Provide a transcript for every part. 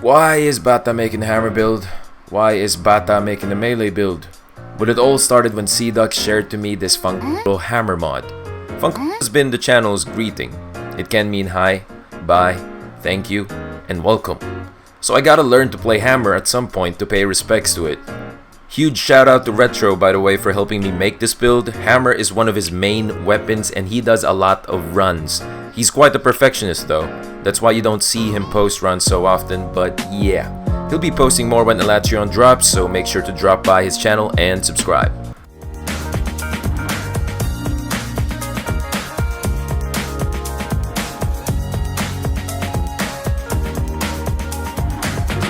Why is Bata making the hammer build? Why is Bata making the melee build? But it all started when C-Duck shared to me this funky hammer mod. Funky has been the channel's greeting. It can mean hi, bye, thank you, and welcome. So I gotta learn to play hammer at some point to pay respects to it. Huge shout out to Retrou, by the way, for helping me make this build. Hammer is one of his main weapons and he does a lot of runs. He's quite a perfectionist though. That's why you don't see him post runs so often, but yeah. He'll be posting more when Alatreon drops, so make sure to drop by his channel and subscribe.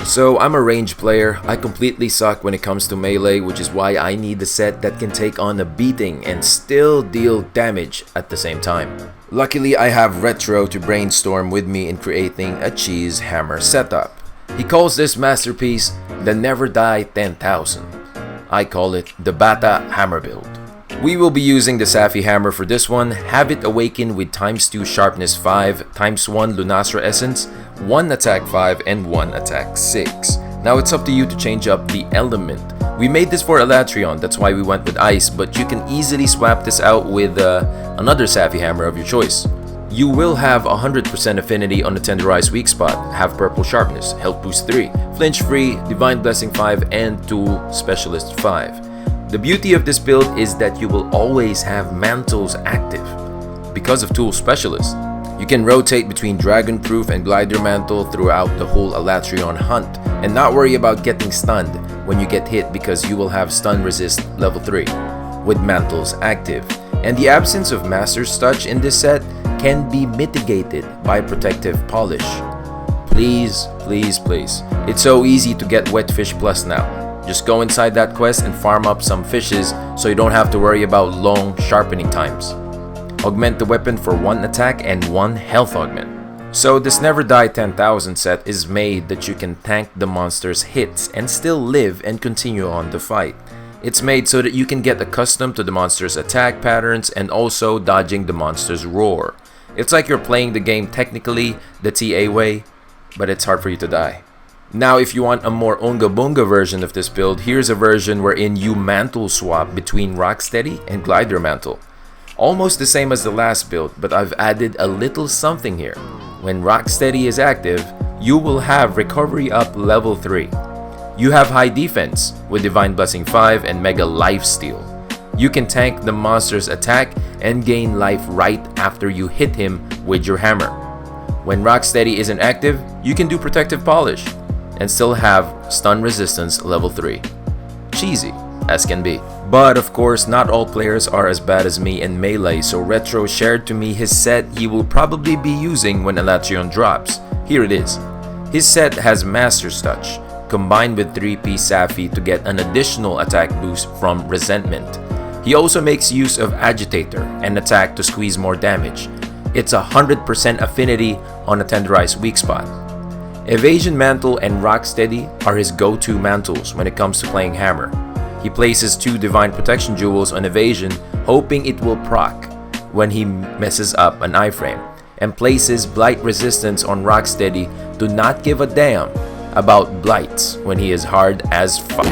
So I'm a range player. I completely suck when it comes to melee, which is why I need a set that can take on a beating and still deal damage at the same time. Luckily, I have Retrou to brainstorm with me in creating a cheese hammer setup. He calls this masterpiece the Never Die 10,000. I call it the Bata hammer build. We will be using the Safi hammer for this one. Have it awaken with ×2 sharpness 5, ×1 Lunastra essence, 1 attack 5, and 1 attack 6. Now it's up to you to change up the element. We made this for Alatreon, that's why we went with ice, but you can easily swap this out with another Safi hammer of your choice. You will have 100% affinity on the tenderized weak spot, have purple sharpness, health boost 3, flinch free, divine blessing 5, and tool specialist 5. The beauty of this build is that you will always have mantles active. Because of tool specialist, you can rotate between dragon proof and glider mantle throughout the whole Alatreon hunt and not worry about getting stunned when you get hit because you will have stun resist level 3 with mantles active. And the absence of master's touch in this set can be mitigated by protective polish. Please, please, please. It's so easy to get wet fish plus now. Just go inside that quest and farm up some fishes so you don't have to worry about long sharpening times. Augment the weapon for 1 attack and 1 health augment. So this Never Die 10,000 set is made that you can tank the monster's hits and still live and continue on the fight. It's made so that you can get accustomed to the monster's attack patterns and also dodging the monster's roar. It's like you're playing the game technically the TA way, but it's hard for you to die. Now if you want a more Unga Bunga version of this build, here's a version wherein you mantle swap between rocksteady and glider mantle. Almost the same as the last build, but I've added a little something here. When rocksteady is active, you will have recovery up level 3. You have high defense with divine blessing 5 and mega life steal. You can tank the monster's attack and gain life right after you hit him with your hammer. When rocksteady isn't active, you can do protective polish and still have stun resistance level 3. Cheesy as can be. But of course, not all players are as bad as me in melee, so Retrou shared to me his set he will probably be using when Alatreon drops. Here it is. His set has Master's Touch, combined with 3-piece Safi to get an additional attack boost from Resentment. He also makes use of Agitator and attack to squeeze more damage. It's 100% affinity on a tenderized weak spot. Evasion Mantle and Rocksteady are his go-to mantles when it comes to playing hammer. He places 2 Divine Protection Jewels on Evasion, hoping it will proc when he messes up an iframe, and places Blight Resistance on Rocksteady to not give a damn about blights when he is hard as fuck.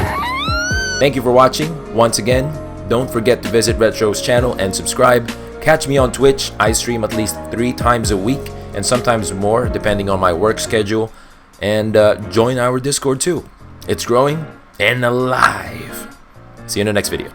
Thank you for watching. Once again, don't forget to visit Retrou's channel and subscribe. Catch me on Twitch. I stream at least 3 times a week and sometimes more depending on my work schedule. And join our Discord too. It's growing and alive. See you in the next video.